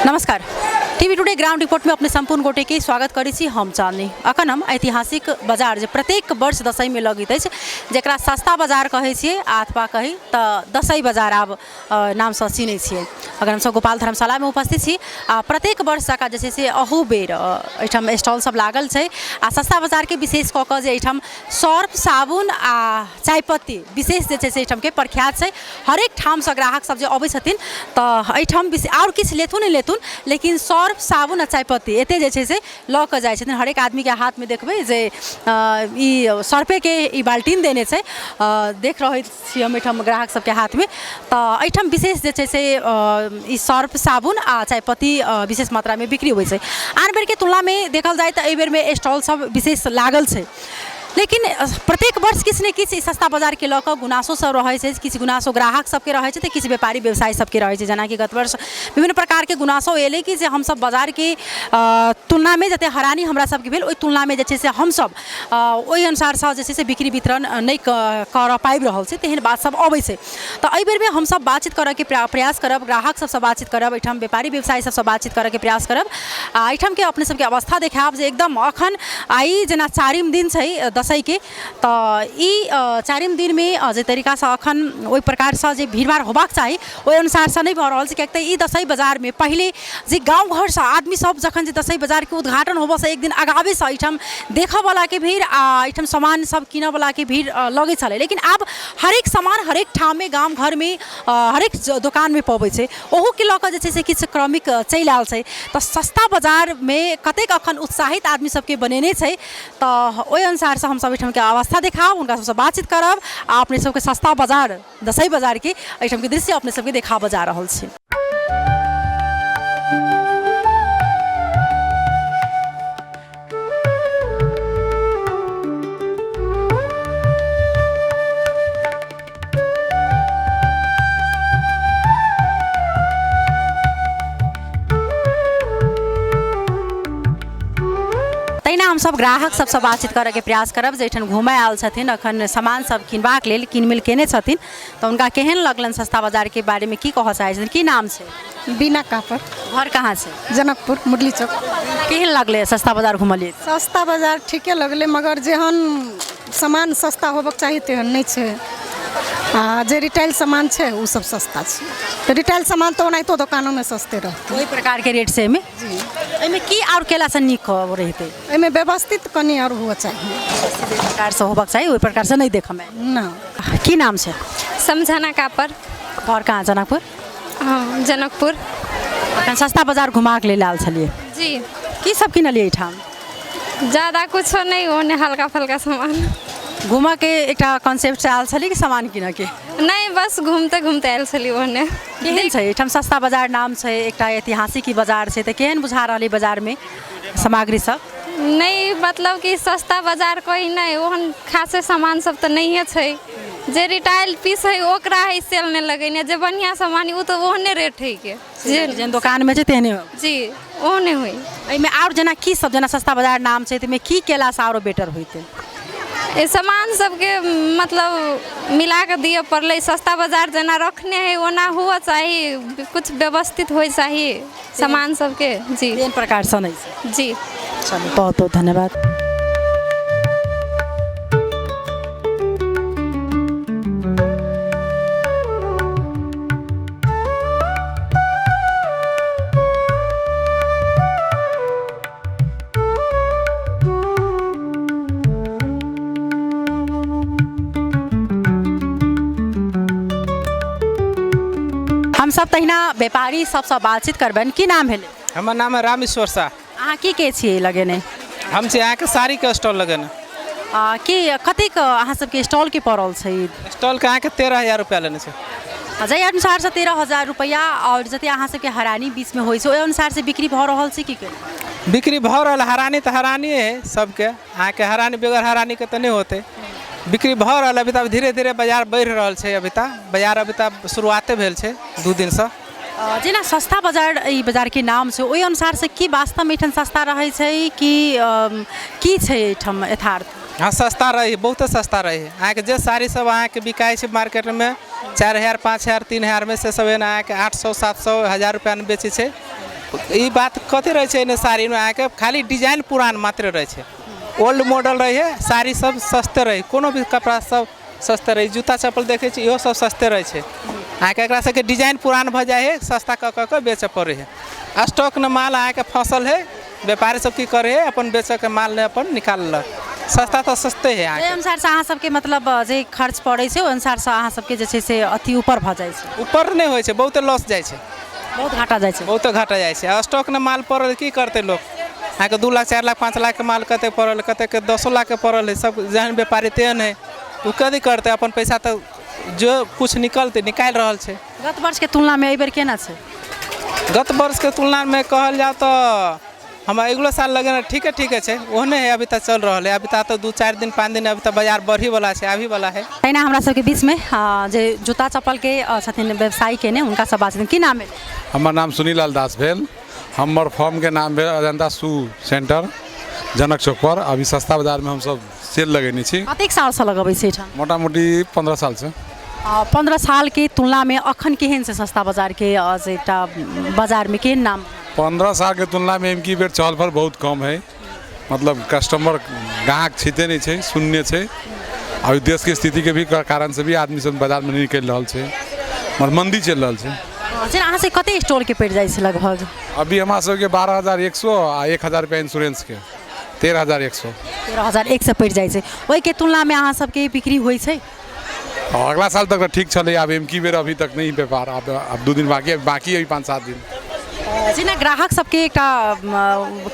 नमस्कार। TV today ground report में अपने संपूर्ण गोटे के स्वागत करी छी हम चांदनी। अखन हम ऐतिहासिक बाजार जो प्रत्येक वर्ष दशई में लगित है जरा सस्ता बाजार कहे छे अथवा कही तो दशई बाजार आब नाम से चिन्हे छे। अगर हम सब गोपाल धर्मशाला में उपस्थित छी प्रत्येक वर्ष जका जे से अहू बेर एठाम स्टॉल सब लागल है। सस्ता बाजार के विशेष कऽ कऽ जे एठाम सर्फ साबुन आ चायपत्ती विशेष जे से एठाम के प्रख्यात है। हरेक ठाम से ग्राहक सब जे अबै छथिन तऽ एठाम और किछु लेथुन नहीं लेथुन लेकिन सर्फ साबुन आ चायपत्ती एते जे छै से लऽ कऽ जाइ छथिन। हरेक आदमी के हाथ में देखबै जे ई सर्फे के ई बाल्टीन देने छै। देख रहे छी हम एठाम ग्राहक सबके हाथ में तऽ एठाम विशेष जे छै से ई सर्फ साबुन आ चायपत्ती विशेष मात्रा में बिक्री होइ छै। आन बेर के तुलना में देखल जाए तऽ एहि बेर में स्टॉल सब विशेष लागल छै। लेकिन प्रत्येक वर्ष किछु ने किछु सस्ता बाजार के लऽ गुनासो सब रहे छै। किछु गुनासो ग्राहक सबके रहे छै तऽ किछु व्यापारी व्यवसायी सबके रहे छै। जेना कि गत वर्ष विभिन्न प्रकार के गुनासो एले कि जे हम सब बाजार के तुलना में जते हरानी हमरा सबके भेल ओहि तुलना में जे छै से हम सब ओहि अनुसार से जे छै से बिक्री वितरण नहीं कर पाबि रहल छै। तेहन बात सब अबै छै तऽ एहि बेर में हम सब बातचीत करऽ के प्रयास करब, ग्राहक सबसँ बातचीत करब, एठाम व्यापारी व्यवसायी सबसँ बातचीत करऽ के प्रयास करब। एठाम के अपने सबके अवस्था देखाब जे एकदम अखन आई जेना चारिम दिन छै दशई के तऽ ई चारिम दिन में जे तरीका से अखन ओहि प्रकार से जे भीड़ भाड़ होबाक चाही ओहि अनुसार से नहीं भऽ रहल छै। कियाकि ई दशई बाजार में पहले जे गाँव घर से आदमी सब जखन जे दशई बाजार के उद्घाटन होबऽ से एक दिन आगावे से एठाम देखऽ वाला के भीड़ आ एठाम सामान सब किनऽ वाला के भीड़ लगे छलै। लेकिन अब हरेक सामान हरेक ठाम में गाँव घर में हरेक दुकान में पबै छै। ओहू के लऽ कऽ जे छै से किछु क्रमिक चलि आयल छै। तऽ सस्ता बाजार में कतेक अखन उत्साहित आदमी सबके बनेने छै तऽ ओहि अनुसार से हम सब एठाम के अवस्था देखाब, उनका सबसे बातचीत करब आ अपने सबके सस्ता बाजार दशई बाजार के एठाम के दृश्य अपने सबके देखाबऽ जा रहल छै। हम सब ग्राहक सबसे बातचीत करे के प्रयास करब जे एठाम घूमे आयल छथिन अखन सामान सब किनबाक लेल किनमिल केने छथिन तऽ उनका केहन लगलन सस्ता बाजार के बारे में की कहऽ चाहै छथिन। की नाम छै? बीना कापर। घर कहाँ छै? जनकपुर मुरली चौक। केहन लगले सस्ता बाजार घुमलिए? सस्ता बाजार ठीके लगले मगर जेहन सामान सस्ता होबक चाही तेहन नहीं छै। जे रिटेल सामान छै उ सब सस्ता छै। तो रिटेल सामान तो ओनाहितो दुकानों में सस्ते रहते वही प्रकार के रेट से में जी। एमे की और केला से निक रहते? एमे व्यवस्थित कनी और हुआ चाहिए। जिस प्रकार से होबक चाहिए वही प्रकार से नहीं देखम है ना। की नाम छै? समझाना कापर। घर कहाँ? जनकपुर। हाँ जनकपुर। अखन सस्ता बाजार घुमा के लेल आयल छलिए जी। की सब किनलिए एठाम? ज़्यादा कुछ नहीं होने हल्का फल्का सामान। घूमा के एक कॉन्सेप्ट से आयल छली कि सामान किन के? नहीं बस घूमते घूमते आयल छली ओने। केहन छै एठाम? सस्ता बाजार नाम छै, एक ऐतिहासिक बाजार छै, तो केहन बुझा रहलै बाजार में सामग्री सब? नहीं मतलब कि सस्ता बाजार कोई नहीं ओहन खासे सामान सब तो नहीं है छै। जे रिटेल पीस है ओकरा है सेल नहीं लगेने, जे बढ़िया सामान है वो तो ओहने रेट है के जेन दुकान में छै तेहने जी ओहने हुई। एहिमे और जना की सब जना सस्ता बाजार नाम छै तमे की केला से और बेटर होइते? ये सामान सबके मतलब मिला के दिए पड़ले। सस्ता बाजार जना रखने है ओना हुआ चाहिए, कुछ व्यवस्थित हो चाहिए सामान सबके जी। इन प्रकार से नहीं जी। चलो बहुत बहुत धन्यवाद। हम सब तहिना व्यापारी सबसे बातचीत करबन। की नाम है? हमार नाम है रामेश्वर शाह। अहाँ की के छिए लगेने? हम से यहाँ के साड़ी के स्टॉल लगेने। की कतेक अहाँ सबके स्टॉल के पड़ल छै? स्टॉल के यहाँ के 13,000 रुपया लेने से। जै अनुसार से 13,000 रुपया और जते अहाँ सबके हरानी बीच में होइ छै ओहि अनुसार से बिक्री भऽ रहल छै की? बिक्री भऽ रहल हरानी तो हरानी है सबके, यहाँ के हरानी बगैर हरानी के तो नहीं होते। बिक्री भऽ रहल अभी तक धीरे धीरे बाजार बढ़ि रहल छै। अभी तक बाजार अभी तक शुरुआते भेल छै 2 दिन से। जेना सस्ता बाजार ई बाजार के नाम छै ओहि अनुसार से की वास्तव में एठाम सस्ता रहै छै की छै एठाम यथार्थ? हाँ सस्ता रही, बहुत सस्ता रही। अहाँ के जे साड़ी सब अहाँ के बिकाई छै मार्केट में 4,000 5,000 3,000 में से सब अहाँ के 800 700 1000 रुपया में बेचे छै। ई बात कथी रहे छै ने साड़ी में आके खाली डिजाइन पुरान मात्र रहे छै, ओल्ड मॉडल रहे है, साड़ी सब सस्ते रहे, कोनो भी कपड़ा सब सस्ते रहे, जूता चप्पल देखे छी इहो सब सस्ते रहे छै। अहाँके एकरा सबके डिजाइन पुरान भ जाए है, सस्ता क के बेचे पड़े है। स्टॉक न माल अहाँके फसल है, व्यापारी सब की करे है अपन बेच के माल ने अपन निकाल, सस्ता तो सस्ते है। एहि अनुसार से अहाँ सबके मतलब जे खर्च पड़ै छै ओहि अनुसार से अहाँ सबके जे छै से अति ऊपर भ जाइ छै, ऊपर नहीं होइ छै, बहुते लॉस जाइ छै, बहुत घाटा जाइ छै। बहुते घाटा जाइ छै। स्टॉक न माल पड़ल की करते लोग, अहाँके 2 लाख 4 लाख 5 लाख के माल कते पड़ल, कते के 10 लाख के पड़ल है, सब जहन व्यापारी तेहन है उ कथी करते, अपन पैसा तो जो कुछ निकलते निकाल रहल छै। गत वर्ष के तुलना में एहि बेर केना छै? गत वर्ष के तुलना में कहल जाओ तो हम अगलो साल लगे ना ठीक है ओहने है, अभी तक चल रहा है, अभी तक तो 2-4 दिन 5 दिन अभी तक बाजार बढ़ी वाला है, अभी वाला है। तहिना हमरा सबके बीच में जे जूता चप्पल के छथिन व्यवसायी के ने उनका सब बात की नाम है? हमार नाम सुनीलाल दास भेल, हमर फॉर्म के नाम भेल अजंता शू सेंटर जनक चौक पर। अभी सस्ता बाजार में हम सब सेल लगेने छी। कतेक साल से लगबै छै एठाम? मोटा मोटी 15 साल से। 15 साल के तुलना में अखन केहन से सस्ता बाजार के एकटा बाजार में केहन नाम? 15 साल के तुलना में इनकी बेर चहल पहल बहुत कम है, मतलब कस्टमर ग्राहक छिते नहीं है, शून्य है। अभी देश के स्थिति के भी कारण से भी आदमी सब बाजार में नहीं निकल रहा है, मतलब मंदी चल रहा है। जेना अहाँ से कते स्टॉल के पड़ जाइ छै लगभग? अभी हमारा सबके 12,100 आ 1,000 रुपया इंश्योरेंस के 13,100। 13,100 पड़ जाइ छै, ओहि के तुलना में अहाँ सबके बिक्री होइ छै? अगला साल तक तो ठीक चले, अब एम की बेर अभी तक नहीं व्यापार, अब 2 दिन बाकी है 5-7 दिन। जेना ग्राहक सबके एकटा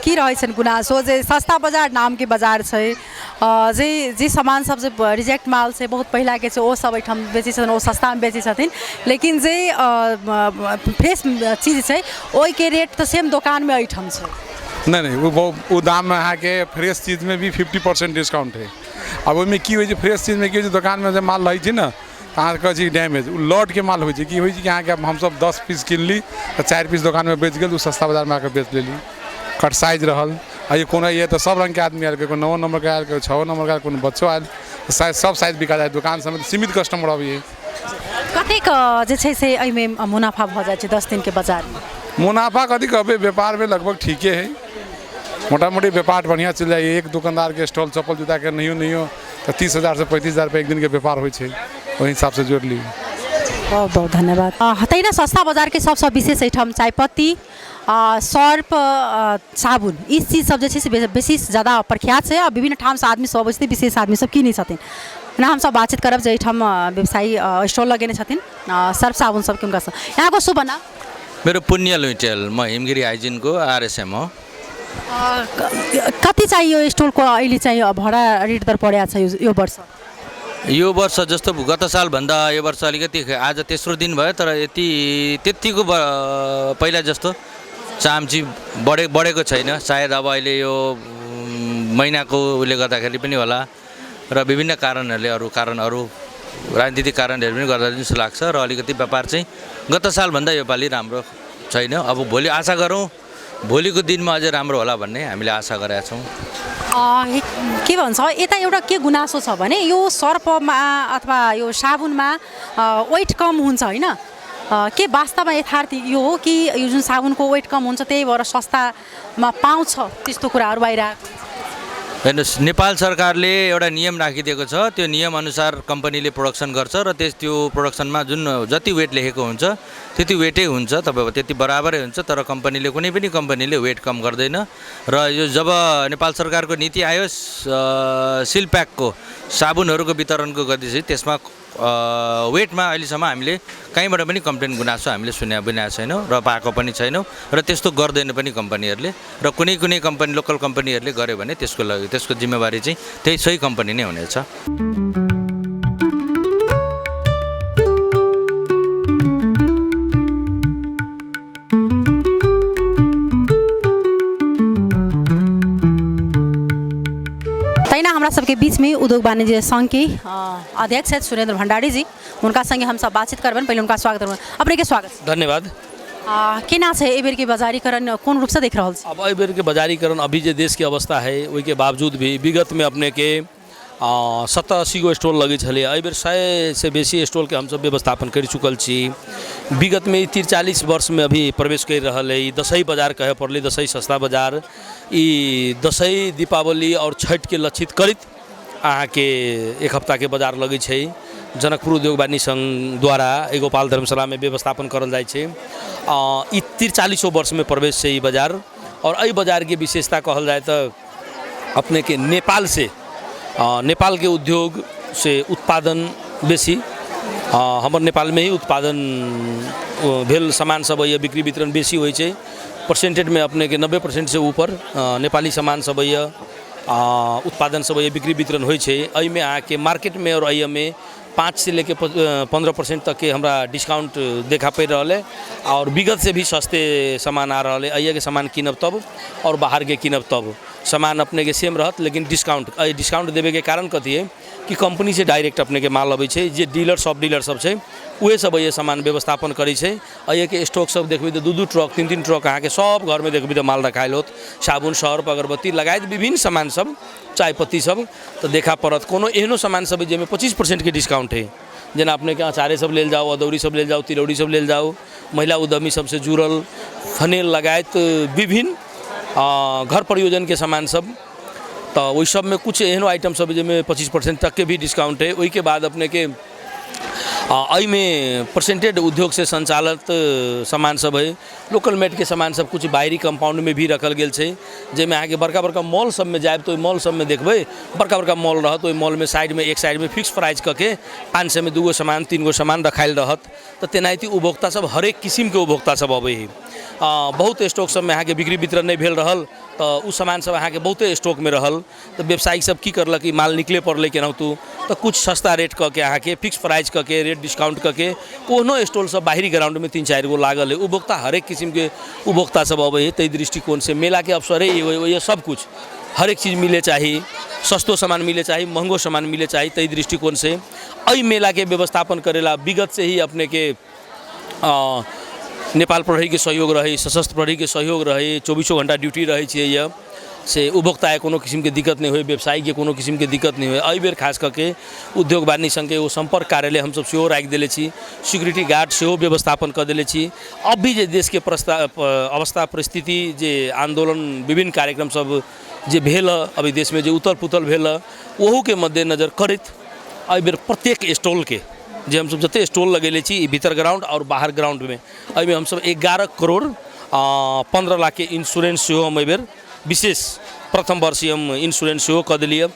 की रहै छनि गुनासो जे सस्ता बाजार नाम के बाजार छै, जे सामान सब जे रिजेक्ट माल छै बहुत पहिला के छै ओ सब एठाम बेचै छथिन, ओ सस्ता में बेचै छथिन, लेकिन जे फ्रेश चीज छै ओहि के रेट तो सेम दुकान में एठाम छै। नहीं वो दाम में अहाँ के फ्रेश चीज में भी 50% डिस्काउंट है। अब ओहिमे की होइ छै, फ्रेश चीज में की होइ छै, दुकान में जब माल रहै छै ना अहाँ कहै छी डैमेज, लॉट के माल होइ छै, की होइ छै कि अहाँके हमसब 10 पीस किनली तो 4 पीस दुकान में बेच गेल, सस्ता बाजार में आके बेच लेली, कट साइज रहल। आ ये कोनो ये तो सब रंग के आदमी आयल, कोई 9 नंबर के आयल, कोई 6 नंबर के आयल, कोनो बच्चो आयल, साइज सब साइज बिका जाए, दुकान समेत सीमित कस्टमर अभी है। कतेक जे छै से एहिमे मुनाफा भ जाइ छै 10 दिन के बाजार में? मुनाफा कथी कहबै, व्यापार में लगभग ठीके है, मोटा मोटी व्यापार बढ़िया चल जाए। एक दुकानदार के स्टॉल चप्पल जूता के नहीं तो 30,000 से 35,000 रुपये एक दिन के व्यापार हो, वही हिसाब से जोड़ ली। बहुत बहुत धन्यवाद। तहिना सस्ता बाजार के सबसे विशेष एठाम चायपत्ती, सर्फ, साबुन, ई चीज सब जे छै से बेसी ज़्यादा प्रख्यात छै, और विभिन्न ठाम से आदमी सब अबै छथिन, विशेष आदमी सब किनै छथिन। ना हम सब बातचीत करब जे एठाम व्यवसायी स्टॉल लगेने छथिन सर्फ साबुन सबके, उनका सब यहाँ को शुभ नाम? मेरो पुण्य लुइटेल, म हिमगिरी हाइजिन को RSM हो। कति चाहिँ यो स्टोर को अहिले चाहिँ भाडा रेट दर परेको छ यो वर्ष? यो वर्ष जस्तो गत साल भन्दा यो वर्ष अलिकति, आज तेस्रो दिन भयो, तर त्यतिको पहिला जस्तो चाम्ची बढेको छैन। सायद अब अहिले यो महिनाको उसले गर्दाखेरि पनि होला, र विभिन्न कारणहरूले अरू राजनीतिक कारणहरू पनि गर्दा जस्तो लाग्छ, र अलिकति व्यापार चाहिँ गत सालभन्दा योपालि राम्रो छैन। अब भोलि आशा गरौँ भोलिको दिनमा अझै राम्रो होला भन्ने हामीले आशा गरेका छौँ। के भन्छ यता एउटा के गुनासो छ भने यो सर्फमा अथवा यो साबुनमा वेट कम हुन्छ होइन, के वास्तवमा यथार्थ यो हो कि यो जुन साबुनको वेट कम हुन्छ त्यही भएर सस्तामा पाउँछ, त्यस्तो कुराहरू बाहिर आएको? हेर्नुहोस्, नेपाल सरकारले एउटा नियम राखिदिएको छ, त्यो नियमअनुसार कम्पनीले प्रोडक्सन गर्छ, र त्यो प्रोडक्सनमा जुन जति वेट लेखेको हुन्छ त्यति वेटै हुन्छ, तपाईँको त्यति बराबरै हुन्छ। तर कम्पनीले कुनै पनि कम्पनीले वेट कम गर्दैन, र यो जब नेपाल सरकारको नीति आयो सिल प्याकको साबुनहरूको वितरणको गर्दैछ, त्यसमा वेटमा अहिलेसम्म हामीले कहीँबाट पनि कम्प्लेन गुनासो हामीले सुनेको छैनौँ र पाएको पनि छैनौँ, र त्यस्तो गर्दैन पनि कम्पनीहरूले। र कुनै कम्पनी लोकल कम्पनीहरूले गर्यो भने त्यसको जिम्मेवारी चाहिँ त्यही सही कम्पनी नै हुनेछ। हमरा सबके बीच में उद्योग वाणिज्य संघ के अध्यक्ष है सुरेंद्र भंडारी जी, उनका संगे हम सब बातचीत करबन। पहले उनका स्वागत करबन। अपने के स्वागत, धन्यवाद। केना छै एहि बेर के बाजारीकरण कोन रूप से देख रहल छी? अब एहि बेर के बाजारीकरण अभी जे देश के अवस्था है, ओहि के बावजूद भी विगत में अपने के 70-80 गो स्टॉल लगे छले। एहि बेर 100 से बेसी स्टॉल के हमसब व्यवस्थापन कर चुकल छी। विगत में 30-40 वर्ष में अभी प्रवेश कर रहा है। दसई बाजार कहे पड़ले, दसई सस्ता बाजार। ई दसई, दीपावली और छठ के लक्षित करित अहाँ के एक हफ्ता के बाजार लगे छै। जनकपुर उद्योग वाणिज्य संघ द्वारा गोपाल धर्मशाला में व्यवस्थापन करल जाए छै। ई 43 वर्ष में प्रवेश है ई बाजार। और एहि बाजार के विशेषता कहल जाए तो अपने के नेपाल से नेपाल के उद्योग से उत्पादन बेसी, हमर नेपाल में ही उत्पादन भेल सामान सब है, बिक्री वितरण बेसी होइ छै। परसेंटेज में अपने के 90% से ऊपर नेपाली सामान सब है, उत्पादन सब है, बिक्री वितरण होइ छै। एहि में आके मार्केट में और एहि में 5 से लेके 15% तक के हमरा डिस्काउंट देखा पड़ रहा है। और विगत से भी सस्ते सामान आ रहा है। अइया के सामान किनब तब और बाहर के किनब तब सामान अपने के सेम रहत, लेकिन डिस्काउंट देवे के कारण कथी है कि कंपनी से डायरेक्ट अपने के माल अबै छै। जे डीलर सब छै उहे सब ये सामान व्यवस्थापन करै छै। अइया के स्टॉक सब देखबै तो 2-2 ट्रक 3-3 ट्रक अहाँ के सब घर में देखबै तो माल रखायल होत। साबुन, सर्फ, अगरबत्ती लगायत विभिन्न सामान सब, चाय पत्ती सब तो देखा पड़त। कोनो एहनो सामान सब जेमे 25% के डिस्काउंट है। जेना अपने के अचारे सब ले जाओ, अदौरी सब ले जाओ, तिलौड़ी सब ले जाओ, महिला उद्यमी सबसे जुड़ल फनेल लगायत विभिन्न घर प्रयोजन के सामान सब। तो वही सब में कुछ एहनो आइटम सब जिसमें 25% तक के भी डिस्काउंट है। वही के बाद अपने के एहि में परसेंटेड उद्योग से संचालित सामान सब है। लोकल मेड के सामान सब कुछ बाहरी कंपाउंड में भी रखल गेल छै। जेमे अहाँ के बड़का बड़का मॉल सब में जाए तो मॉल सब में देखबै बड़का बड़का मॉल रहत। ओहि मॉल में साइड में एक साइड में फिक्स प्राइस करके 500 में 2 गो सामान 3 गो सामान रखायल रहत। तो तेनाहिते उपभोक्ता सब हरेक किस्म के उपभोक्ता सब अबै है। बहुत स्टॉक सब में अहाँ के बिक्री वितरण नहीं भेल रहल तो उ सामान सब अहाँ के बहुते स्टॉक में रहल। तो व्यवसायी सब की करलक कि माल निकले पड़ले केनाहुतो तो कुछ सस्ता रेट करके अहाँ के फिक्स प्राइस करके रेट डिस्काउंट करके कोनो स्टॉल सब बाहरी ग्राउंड में 3-4 गो लागल है। उपभोक्ता हरेक किस्म के उपभोक्ता सब अबै है। तै दृष्टिकोण से मेला के अवसर है ये सब कुछ हरेक चीज़ मिले चाहिए, सस्तो सामान मिले चाहिए, महंगो सामान मिले चाहिए। तै दृष्टिकोण से एहि मेला के व्यवस्थापन करेला विगत से ही अपने के नेपाल प्रहरी के सहयोग रहे, सशस्त्र प्रहरी के सहयोग रहे, 24 घंटा ड्यूटी रहे छे। से उपभोक्ता कोनो किस्म के दिक्कत नहीं हुए, व्यवसायी के कोनो किस्म के दिक्कत नहीं हुए। एहि बेर खास करके उद्योग वाणिज्य संघ के वो संपर्क कार्यालय हम सब सेहो राखि देले छी, सिक्योरिटी गार्ड सेहो व्यवस्थापन कर देले छी। अब भी जे देश के अवस्था परिस्थिति जे आंदोलन विभिन्न कार्यक्रम सब जे भेल अभी देश में जे उथल पुथल भेल ओहू के मद्देनजर करैत एहि बेर प्रत्येक स्टॉल के जे हम सब जते स्टॉल लगेले छी भीतर ग्राउंड और बाहर ग्राउंड में एहि में हम सब 11 करोड़ 15 लाख के इंश्योरेंस सेहो हम एहि बेर विशेष प्रथम वर्षीय हम इंश्योरेंस सेहो कर दिलिए।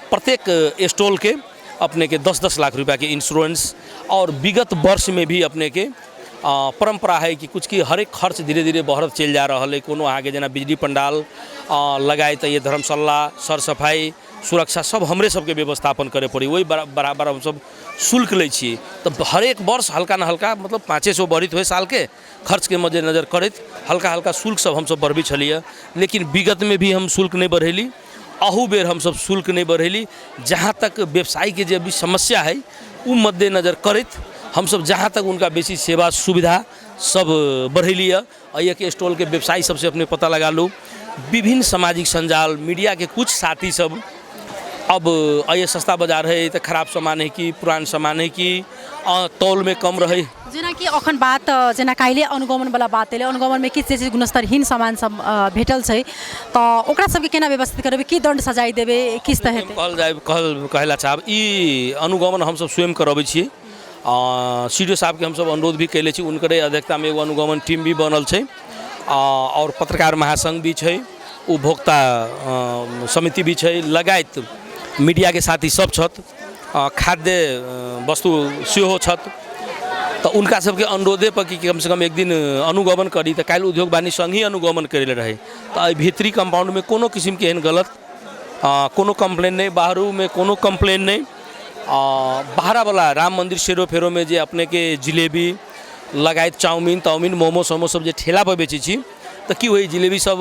प्रत्येक स्टॉल के अपने के 10-10 लाख रुपया के इंश्योरेंस। और विगत वर्ष में भी अपने के परंपरा है कि कुछ की हर एक खर्च धीरे धीरे बढ़त चल जा रहा है। कोनो आगे जना बिजली पंडाल लगाए तो ये धर्मशाला सर सफाई सुरक्षा सब हमरे सबके व्यवस्थापन करे पड़ी। वही बराबर हम सब शुल्क ले छी। तो हर एक वर्ष हल्का न हल्का मतलब 500 बढ़ित हुए साल के खर्च के मद्देनजर करत हल्का हल्का शुल्क सब हम सब बढ़बी छलिए। लेकिन विगत में भी हम शुल्क नहीं बढ़ेली, अहू बेर हम सब शुल्क नहीं बढ़ेली। जहाँ तक व्यवसायी के जो भी समस्या है वो मद्देनजर करत हम सब जहाँ तक उनका बेसी सेवा सुविधा सब बढ़ेली है। अइया के स्टॉल के व्यवसायी सबसे अपने पता लगा लो। विभिन्न सामाजिक संजाल मीडिया के कुछ साथी सब अब ये सस्ता बाजार है तो खराब सामान है कि पुरान सामान है कि तौल में कम रहे। जेना कि अखन बात जेना काल्हि अनुगमन वाला बात एले, अनुगमन में किछु जे गुणस्तरहीन सामान सब भेटल छै तो ओकरा सबके केना व्यवस्थित करबे, की दंड सजाई देबे, किस तरह कहला चाहब ई अनुगमन हम सब स्वयं करबै छी। सीडीओ साहब के हम सब अनुरोध भी कैले छी, उनकरे अध्यक्षता में एगो अनुगमन टीम भी बनल छै और पत्रकार महासंघ भी छै, उपभोक्ता समिति भी छै, लगायत मीडिया के साथी सब छत, खाद्य वस्तु सेहो छत। तो उनका सबके अनुरोधे पर कि कम से कम एक दिन अनुगमन करी। तो काल्हि उद्योग वाणिज्य संघ ही अनुगमन करे रहे। तो भीतरी कंपाउंड में कोनो किस्म के एहन गलत कोनो कंप्लेन नहीं, बाहरों में कोनो कंप्लेन नहीं। बाहरा वाला राम मंदिर शेरो फेरो में जे अपने के जिलेबी लगायत चाउमीन मोमो सोमो सब जे ठेला पर बेची छी तो कि वही जिलेबी सब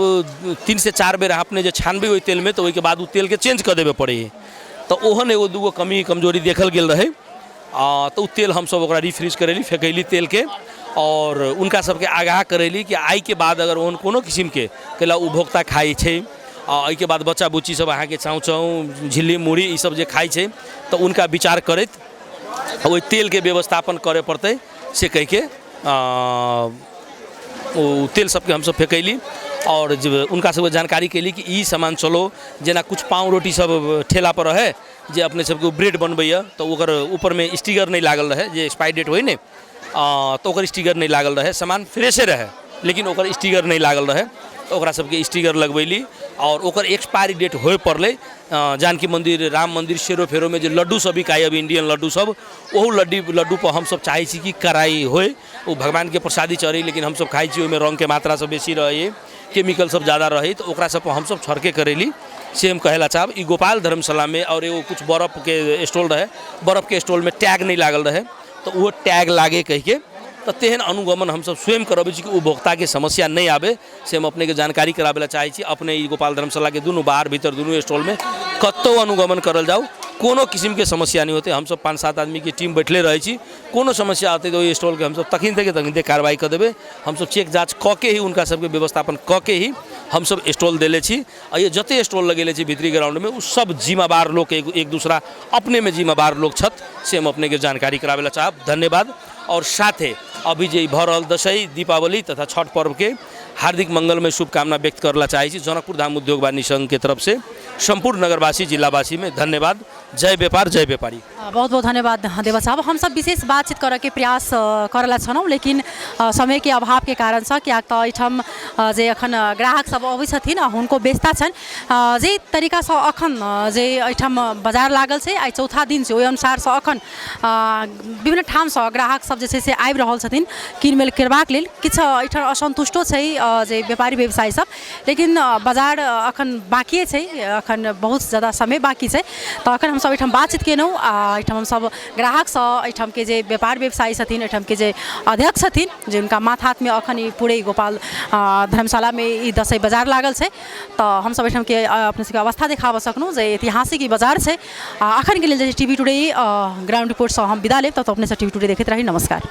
3 से 4 बेर अपने जो छानबे वही तेल में तो वही के बाद तेल के चेंज कर देवे पड़े। तो ओहन एगो दूगो कमी कमजोरी देखल गेल रहे। तो तेल हम सब रिफ्रीज करेली फेंकैली तेल के और उनका सबके आगाह करेली कि आई के बाद अगर ओहन कोनो किस्म के कैला उपभोक्ता खाई छे एहिके बाद बच्चा बुच्ची सब अहाँके चाउ चाउ झिल्ली मुड़ी ई सब जे खाइ छै तऽ उनका विचार करैत ओहि तेलके व्यवस्थापन करे पड़तै से कहिके ओ तेल सबके हमसब फेकैली और जब उनका सबके जानकारी कैली कि ई सामान चलो जेना कुछ पाव रोटी सब ठेला पर रहे जे अपने सबके ब्रेड बनबैया तो ओकर ऊपर में स्टिकर नहीं लागल रहे जे एक्सपायरी डेट होइ ने तो ओकर स्टिकर नहीं लागल रहे सामान फ्रेशे रहे लेकिन ओकर स्टिकर नहीं लागल रहे तो ओकरा सबके स्टिकर लगबैली और ओकर एक्सपायरी डेट होए पड़ले जानकी मंदिर राम मंदिर शेरो फेरो में जो लड्डू सब बिकाई अब इंडियन लड्डू सब ओहू लड्डू पर हम सब चाहे छी कि कराई होए वो भगवान के प्रसादी चढ़ी लेकिन हम सब खाई छी ओहिमे रंग के मात्रा सब बेसी रहे केमिकल सब ज़्यादा रही तो ओकरा सब पर हम सब छड़के करेली से हम कहेला चाहब ई गोपाल धर्मशाला में और एगो कुछ बर्फ के स्टॉल रहे बर्फ के स्टॉल में टैग नहीं लागल रहे तो वो टैग लागे कह के तो तेहन अनुगमन हम सब स्वयं करबे छी कि उपभोक्ता के समस्या नहीं आवे से हम अपने के जानकारी कराबे चाहे छी अपने ई गोपाल धर्मशाला के दोनों बाहर भीतर दोनों स्टॉल में कतौ अनुगमन करल जाओ कोनो किस्म के समस्या नहीं होते हम सब 5-7 आदमी की टीम बैठले रहे छी कोनो समस्या आते तो स्टॉल के हम सब तखिनते कार्रवाई कर देवे हम सब चेक जाँच क के ही उनका सबके व्यवस्थापन क के ही हम सब स्टॉल देले छी और ये जते स्टॉल लगेले छी भीतरी ग्राउंड में उस सब जिम्मेवार लोग एक दूसरा अपने में जिम्मेवार लोग छत से हम अपने के जानकारी करावे चाहब धन्यवाद और साथे अभी जे भऽ रहल दशई दीपावली तथा छठ पर्व के हार्दिक मंगलमय शुभकामना व्यक्त करला चाहे छी जनकपुर धाम उद्योग वाणिज्य संघ के तरफ से संपूर्ण नगरवासी जिलावासी में धन्यवाद जय व्यापार जय व्यापारी बहुत बहुत धन्यवाद देवा साहब हम सब विशेष बातचीत करे के प्रयास करला छनौ लेकिन समय के अभाव के कारण से क्या तो एठम जे अखन ग्राहक सब अबै छथिन हुनको व्यस्तता छन जे तरीका से अखन जे एठम बाजार लागल छै आइ चौथा दिन छै ओहि अनुसार से अखन विभिन्न ठाम से ग्राहक सब जे छै से आबि रहल छथिन किनमेल करबाक लेल किछ एठम असंतुष्टो छै जे व्यापारी व्यवसायी सब लेकिन बाजार अखन बाकी छै अखन बहुत ज़्यादा समय बाकी छै तो अखन हम सब एठम बातचीत केनौ एठम हम सब ग्राहक से एठम के जे व्यापार व्यवसायी छथिन एठम के जे अध्यक्ष छथिन जे उनका माथ हाथ में अखन ई पूरे गोपाल धर्मशाला में ई दसई बाजार लागल छै तो हम सब एठम के अपने सबके अवस्था देखाब सकनौ जे ऐतिहासिक ई बाजार छै अखन के लेल जे टीवी टुडे ग्राउंड रिपोर्ट से हम विदा लेब तो अपने से टीवी टुडे देखैत रही नमस्कार।